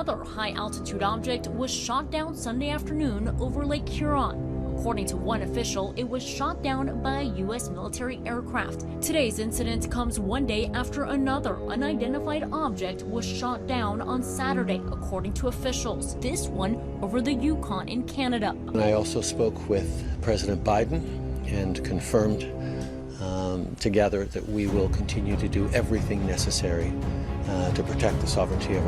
another high-altitude object was shot down Sunday afternoon over Lake Huron. According to one official, it was shot down by a U.S. military aircraft. Today's incident comes one day after another unidentified object was shot down on Saturday, according to officials. This one over the Yukon in Canada. I also spoke with President Biden and confirmed together that we will continue to do everything necessary to protect the sovereignty of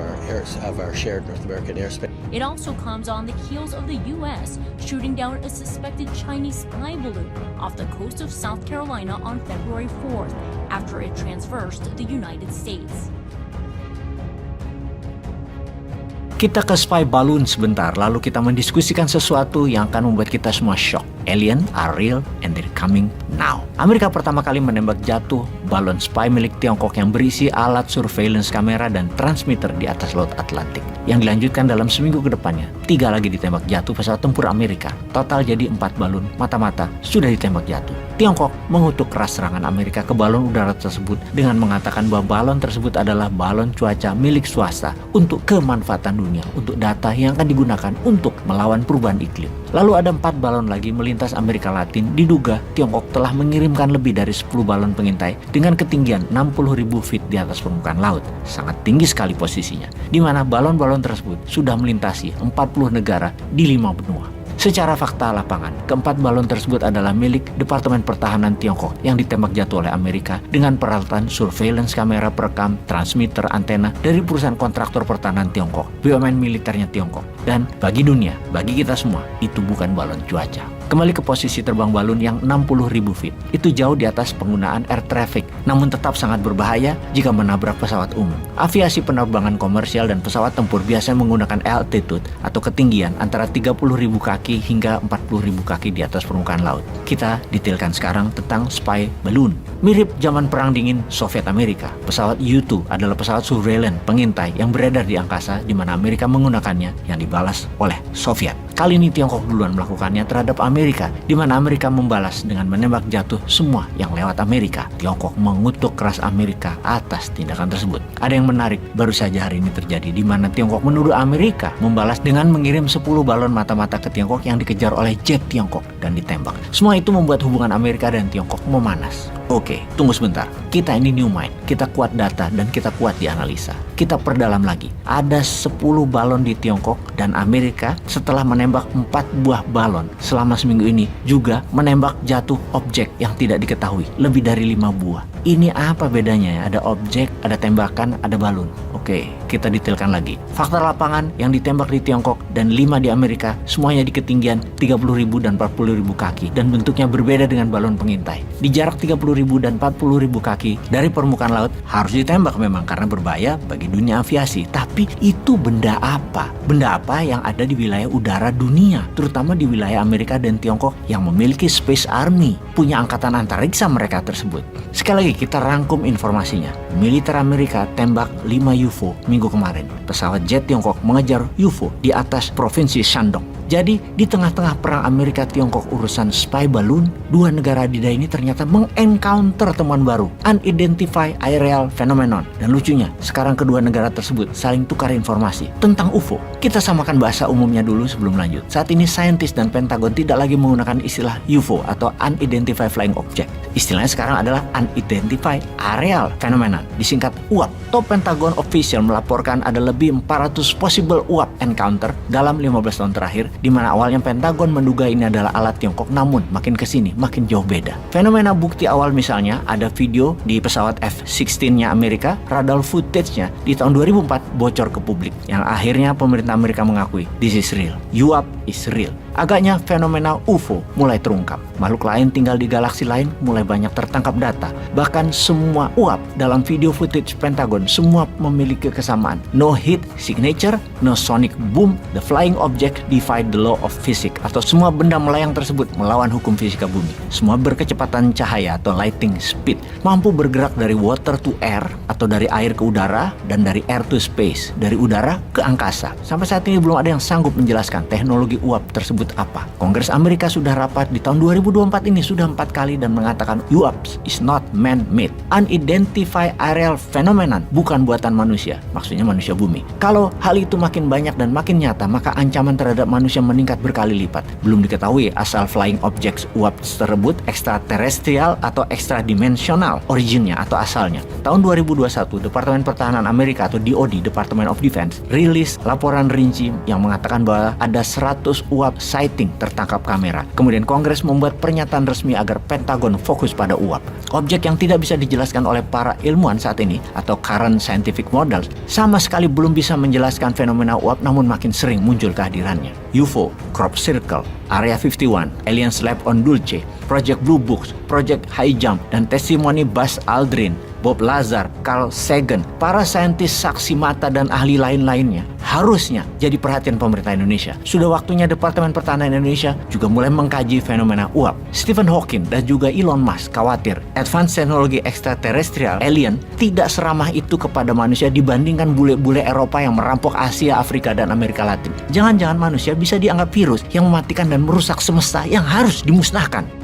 our shared North American airspace. It also comes on the heels of the U.S. shooting down a suspected Chinese spy balloon off the coast of South Carolina on February 4th after it traversed the United States. Kita ke spy balloon sebentar, lalu kita mendiskusikan sesuatu yang akan membuat kita semua shock. Alien are real and they're coming now. Amerika pertama kali menembak jatuh balon spy milik Tiongkok yang berisi alat surveillance kamera dan transmitter di atas Laut Atlantik. Yang dilanjutkan dalam seminggu ke depannya, 3 lagi ditembak jatuh pesawat tempur Amerika. Total jadi 4 balon mata-mata sudah ditembak jatuh. Tiongkok mengutuk keras serangan Amerika ke balon udara tersebut dengan mengatakan bahwa balon tersebut adalah balon cuaca milik swasta untuk kemanfaatan dunia, untuk data yang akan digunakan untuk melawan perubahan iklim. Lalu ada 4 balon lagi melintas Amerika Latin. Diduga Tiongkok telah mengirimkan lebih dari 10 balon pengintai dengan ketinggian 60.000 feet di atas permukaan laut. Sangat tinggi sekali posisinya, di mana balon-balon tersebut sudah melintasi 40 negara di 5 benua. Secara fakta lapangan, keempat balon tersebut adalah milik Departemen Pertahanan Tiongkok yang ditembak jatuh oleh Amerika dengan peralatan surveillance kamera perekam, transmitter, antena dari perusahaan kontraktor pertahanan Tiongkok, BUMN militernya Tiongkok. Dan bagi dunia, bagi kita semua, itu bukan balon cuaca. Kembali ke posisi terbang balon yang 60.000 feet. Itu jauh di atas penggunaan air traffic, namun tetap sangat berbahaya jika menabrak pesawat umum. Aviasi penerbangan komersial dan pesawat tempur biasanya menggunakan altitude atau ketinggian antara 30.000 kaki hingga 40.000 kaki di atas permukaan laut. Kita detailkan sekarang tentang spy balloon. Mirip zaman Perang Dingin Soviet Amerika, pesawat U-2 adalah pesawat surveillance pengintai yang beredar di angkasa di mana Amerika menggunakannya yang dibalas oleh Soviet. Kali ini Tiongkok duluan melakukannya terhadap Amerika, di mana Amerika membalas dengan menembak jatuh semua yang lewat Amerika. Tiongkok mengutuk keras Amerika atas tindakan tersebut. Ada yang menarik, baru saja hari ini terjadi, di mana Tiongkok menuduh Amerika membalas dengan mengirim 10 balon mata-mata ke Tiongkok yang dikejar oleh jet Tiongkok dan ditembak. Semua itu membuat hubungan Amerika dan Tiongkok memanas. Oke, tunggu sebentar. Kita ini new mind, kita kuat data dan kita kuat di analisa. Kita perdalam lagi. Ada 10 balon di Tiongkok dan Amerika setelah menembak 4 buah balon selama seminggu ini juga menembak jatuh objek yang tidak diketahui, lebih dari 5 buah. Ini apa bedanya ya? Ada objek, ada tembakan, ada balon. Oke, kita detailkan lagi. Fakta lapangan yang ditembak di Tiongkok dan 5 di Amerika, semuanya di ketinggian 30.000 dan 40.000 kaki dan bentuknya berbeda dengan balon pengintai. Di jarak 30.000 dan 40.000 kaki dari permukaan laut harus ditembak memang karena berbahaya bagi dunia aviasi. Tapi itu benda apa? Benda apa yang ada di wilayah udara dunia, terutama di wilayah Amerika dan Tiongkok yang memiliki Space Army, punya angkatan antariksa mereka tersebut. Sekali lagi kita rangkum informasinya. Militer Amerika tembak 5 UFO minggu kemarin. Pesawat jet Tiongkok mengejar UFO di atas provinsi Shandong. Jadi di tengah-tengah perang Amerika-Tiongkok urusan spy balloon, 2 negara adidaya ini ternyata mengencounter temuan baru, unidentified aerial phenomenon. Dan lucunya, sekarang kedua negara tersebut saling tukar informasi tentang UFO. Kita samakan bahasa umumnya dulu sebelum lanjut. Saat ini saintis dan Pentagon tidak lagi menggunakan istilah UFO atau unidentified flying object. Istilahnya sekarang adalah unidentified aerial phenomenon, disingkat UAP. Top Pentagon official melaporkan ada lebih 400 possible UAP encounter dalam 15 tahun terakhir, di mana awalnya Pentagon menduga ini adalah alat Tiongkok, namun makin kesini makin jauh beda. Fenomena bukti awal misalnya ada video di pesawat F-16-nya Amerika, radar footage-nya di tahun 2004 bocor ke publik, yang akhirnya pemerintah Amerika mengakui this is real, UAP is real. Agaknya fenomena UFO mulai terungkap. Makhluk lain tinggal di galaksi lain mulai banyak tertangkap data. Bahkan semua UAP dalam video footage Pentagon semua memiliki kesamaan. No heat signature, no sonic boom, the flying object defied the law of physics, atau semua benda melayang tersebut melawan hukum fisika bumi. Semua berkecepatan cahaya atau lighting speed, mampu bergerak dari water to air atau dari air ke udara dan dari air to space, dari udara ke angkasa. Sampai saat ini belum ada yang sanggup menjelaskan teknologi UAP tersebut tersebut apa? Kongres Amerika sudah rapat di tahun 2024 ini sudah 4 kali dan mengatakan UAPs is not man-made, unidentified aerial phenomenon, bukan buatan manusia, maksudnya manusia bumi. Kalau hal itu makin banyak dan makin nyata, maka ancaman terhadap manusia meningkat berkali lipat. Belum diketahui asal flying objects UAPs tersebut ekstraterestrial atau ekstradimensional originnya atau asalnya. Tahun 2021, Departemen Pertahanan Amerika atau DoD, Department of Defense, rilis laporan rinci yang mengatakan bahwa ada 100 UAP sighting tertangkap kamera. Kemudian Kongres membuat pernyataan resmi agar Pentagon fokus pada UAP. Objek yang tidak bisa dijelaskan oleh para ilmuwan saat ini atau current scientific models sama sekali belum bisa menjelaskan fenomena UAP, namun makin sering muncul kehadirannya. UFO, Crop Circle, Area 51, Aliens Lab on Dulce, Project Blue Book, Project High Jump, dan testimoni Buzz Aldrin, Bob Lazar, Carl Sagan, para saintis saksi mata dan ahli lain-lainnya harusnya jadi perhatian pemerintah Indonesia. Sudah waktunya Departemen Pertahanan Indonesia juga mulai mengkaji fenomena UAP. Stephen Hawking dan juga Elon Musk khawatir advance teknologi ekstraterestrial alien tidak seramah itu kepada manusia dibandingkan bule-bule Eropa yang merampok Asia, Afrika, dan Amerika Latin. Jangan-jangan manusia bisa dianggap virus yang mematikan dan merusak semesta yang harus dimusnahkan.